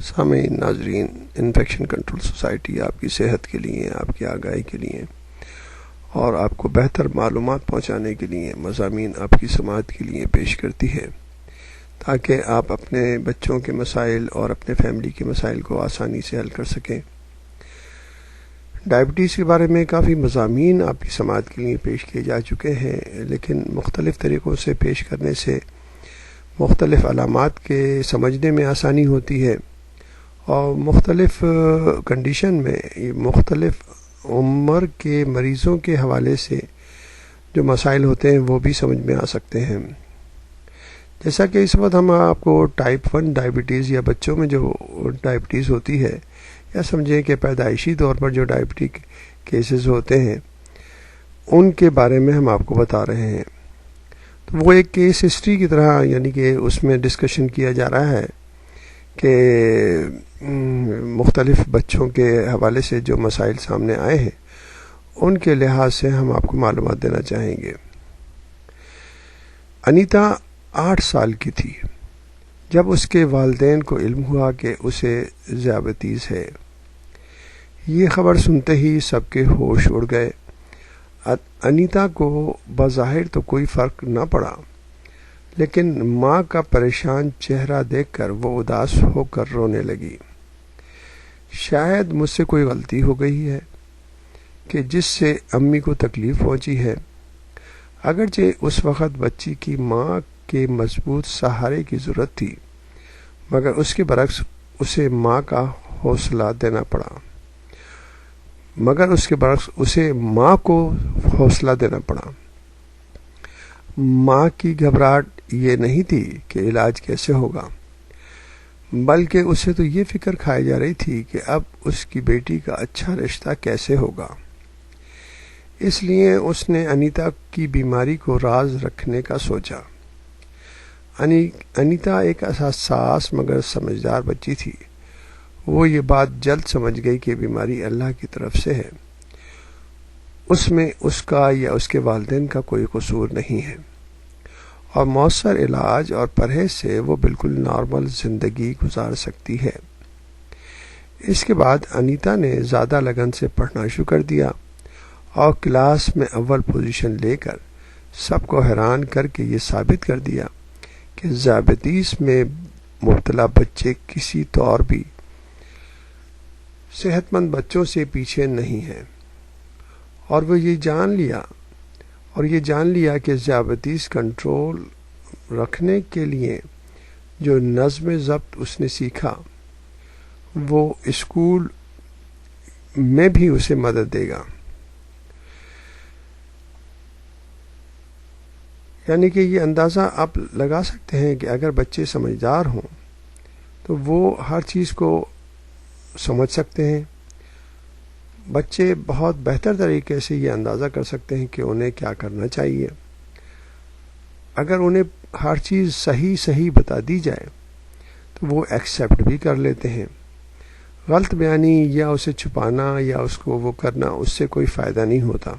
سامعین ناظرین، infection control society آپ کی صحت کے لیے، آپ کی آگاہی کے لیے اور آپ کو بہتر معلومات پہنچانے کے لیے مضامین آپ کی سماعت کے لیے پیش کرتی ہے تاکہ آپ اپنے بچوں کے مسائل اور اپنے فیملی کے مسائل کو آسانی سے حل کر سکیں۔ ڈائبٹیز کے بارے میں کافی مضامین آپ کی سماعت کے لیے پیش کیے جا چکے ہیں، لیکن مختلف طریقوں سے پیش کرنے سے مختلف علامات کے سمجھنے میں آسانی ہوتی ہے اور مختلف کنڈیشن میں مختلف عمر کے مریضوں کے حوالے سے جو مسائل ہوتے ہیں وہ بھی سمجھ میں آ سکتے ہیں۔ جیسا کہ اس وقت ہم آپ کو ٹائپ 1 ڈائبٹیز یا بچوں میں جو ڈائبٹیز ہوتی ہے، یا سمجھیں کہ پیدائشی طور پر جو ڈائبٹک کیسز ہوتے ہیں ان کے بارے میں ہم آپ کو بتا رہے ہیں۔ تو وہ ایک کیس ہسٹری کی طرح، یعنی کہ اس میں ڈسکشن کیا جا رہا ہے کہ مختلف بچوں کے حوالے سے جو مسائل سامنے آئے ہیں ان کے لحاظ سے ہم آپ کو معلومات دینا چاہیں گے۔ انیتا 8 سال کی تھی جب اس کے والدین کو علم ہوا کہ اسے ذیابیطس ہے۔ یہ خبر سنتے ہی سب کے ہوش اڑ گئے۔ انیتا کو بظاہر تو کوئی فرق نہ پڑا، لیکن ماں کا پریشان چہرہ دیکھ کر وہ اداس ہو کر رونے لگی۔ شاید مجھ سے کوئی غلطی ہو گئی ہے کہ جس سے امی کو تکلیف پہنچی ہے۔ اگرچہ اس وقت بچی کی ماں کے مضبوط سہارے کی ضرورت تھی، مگر اس کے برعکس اسے ماں کا حوصلہ دینا پڑا۔ ماں کی گھبراہٹ یہ نہیں تھی کہ علاج کیسے ہوگا، بلکہ اسے تو یہ فکر کھائی جا رہی تھی کہ اب اس کی بیٹی کا اچھا رشتہ کیسے ہوگا۔ اس لیے اس نے انیتا کی بیماری کو راز رکھنے کا سوچا۔ انیتا ایک حساس مگر سمجھدار بچی تھی۔ وہ یہ بات جلد سمجھ گئی کہ بیماری اللہ کی طرف سے ہے، اس میں اس کا یا اس کے والدین کا کوئی قصور نہیں ہے، اور مؤثر علاج اور پرہیز سے وہ بالکل نارمل زندگی گزار سکتی ہے۔ اس کے بعد انیتا نے زیادہ لگن سے پڑھنا شروع کر دیا اور کلاس میں اول پوزیشن لے کر سب کو حیران کر کے یہ ثابت کر دیا کہ ذیابیطس میں مبتلا بچے کسی طور بھی صحت مند بچوں سے پیچھے نہیں ہیں، اور وہ یہ جان لیا کہ ذیابیطس کنٹرول رکھنے کے لیے جو نظم ضبط اس نے سیکھا وہ اسکول میں بھی اسے مدد دے گا۔ یعنی کہ یہ اندازہ آپ لگا سکتے ہیں کہ اگر بچے سمجھدار ہوں تو وہ ہر چیز کو سمجھ سکتے ہیں۔ بچے بہت بہتر طریقے سے یہ اندازہ کر سکتے ہیں کہ انہیں کیا کرنا چاہیے۔ اگر انہیں ہر چیز صحیح بتا دی جائے تو وہ ایکسیپٹ بھی کر لیتے ہیں۔ غلط بیانی یا اسے چھپانا یا اس کو وہ کرنا، اس سے کوئی فائدہ نہیں ہوتا۔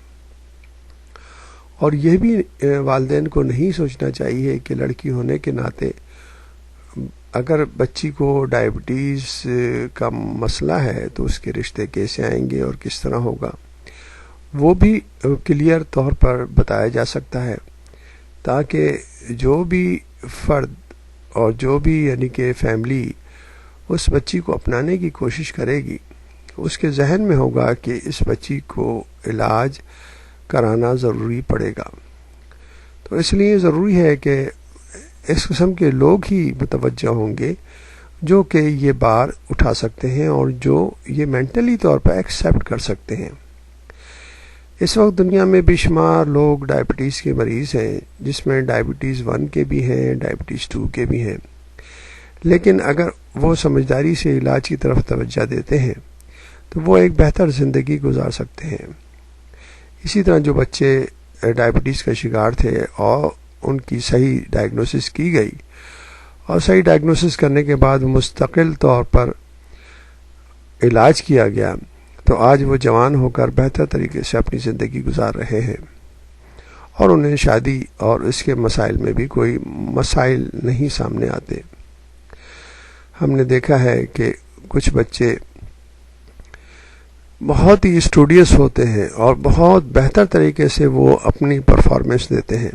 اور یہ بھی والدین کو نہیں سوچنا چاہیے کہ لڑکی ہونے کے ناطے اگر بچی کو ڈائبٹیز کا مسئلہ ہے تو اس کے رشتے کیسے آئیں گے اور کس طرح ہوگا، وہ بھی کلیئر طور پر بتایا جا سکتا ہے، تاکہ جو بھی فرد اور جو بھی یعنی کہ فیملی اس بچی کو اپنانے کی کوشش کرے گی، اس کے ذہن میں ہوگا کہ اس بچی کو علاج کرانا ضروری پڑے گا۔ تو اس لیے ضروری ہے کہ اس قسم کے لوگ ہی متوجہ ہوں گے جو کہ یہ بار اٹھا سکتے ہیں اور جو یہ مینٹلی طور پر ایکسیپٹ کر سکتے ہیں۔ اس وقت دنیا میں بے شمار لوگ ڈائبٹیز کے مریض ہیں، جس میں ڈائبٹیز 1 کے بھی ہیں، ڈائبٹیز 2 کے بھی ہیں، لیکن اگر وہ سمجھداری سے علاج کی طرف توجہ دیتے ہیں تو وہ ایک بہتر زندگی گزار سکتے ہیں۔ اسی طرح جو بچے ڈائبٹیز کا شکار تھے اور ان کی صحیح ڈائگنوسس کی گئی اور صحیح ڈائگنوسس کرنے کے بعد مستقل طور پر علاج کیا گیا، تو آج وہ جوان ہو کر بہتر طریقے سے اپنی زندگی گزار رہے ہیں اور انہیں شادی اور اس کے مسائل میں بھی کوئی مسائل نہیں سامنے آتے۔ ہم نے دیکھا ہے کہ کچھ بچے بہت ہی اسٹوڈیس ہوتے ہیں اور بہت بہتر طریقے سے وہ اپنی پرفارمنس دیتے ہیں.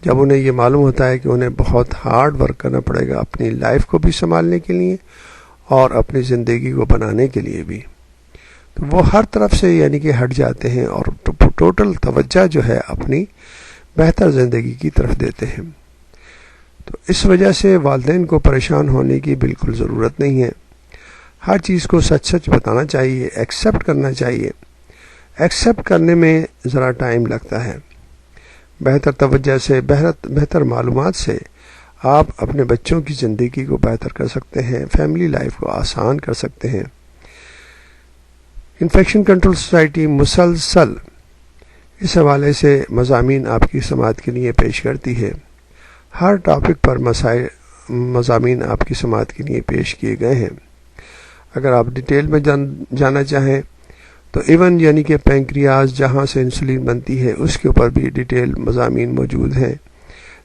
جب انہیں یہ معلوم ہوتا ہے کہ انہیں بہت ہارڈ ورک کرنا پڑے گا اپنی لائف کو بھی سنبھالنے کے لیے اور اپنی زندگی کو بنانے کے لیے بھی، تو وہ ہر طرف سے یعنی کہ ہٹ جاتے ہیں اور ٹوٹل توجہ جو ہے اپنی بہتر زندگی کی طرف دیتے ہیں. تو اس وجہ سے والدین کو پریشان ہونے کی بالکل ضرورت نہیں ہے. ہر چیز کو سچ سچ بتانا چاہیے، ایکسیپٹ کرنا چاہیے. ایکسیپٹ کرنے میں ذرا ٹائم لگتا ہے. بہتر توجہ سے، بہتر معلومات سے آپ اپنے بچوں کی زندگی کو بہتر کر سکتے ہیں، فیملی لائف کو آسان کر سکتے ہیں. انفیکشن کنٹرول سوسائٹی مسلسل اس حوالے سے مضامین آپ کی سماعت کے لیے پیش کرتی ہے. ہر ٹاپک پر مضامین آپ کی سماعت کے لیے پیش کیے گئے ہیں. اگر آپ ڈیٹیل میں جانا چاہیں تو ایون یعنی کہ پینکریاز جہاں سے انسولین بنتی ہے اس کے اوپر بھی ڈیٹیل مضامین موجود ہیں،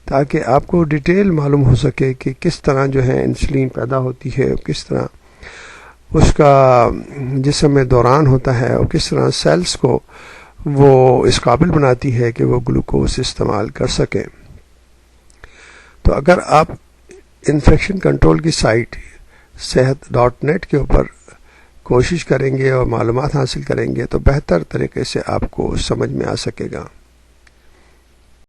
تاکہ آپ کو ڈیٹیل معلوم ہو سکے کہ کس طرح جو ہے انسولین پیدا ہوتی ہے، کس طرح اس کا جسم میں دوران ہوتا ہے اور کس طرح سیلز کو وہ اس قابل بناتی ہے کہ وہ گلوکوز استعمال کر سکیں. تو اگر آپ انفیکشن کنٹرول کی سائٹ صحت.net کے اوپر کوشش کریں گے اور معلومات حاصل کریں گے تو بہتر طریقے سے آپ کو سمجھ میں آ سکے گا.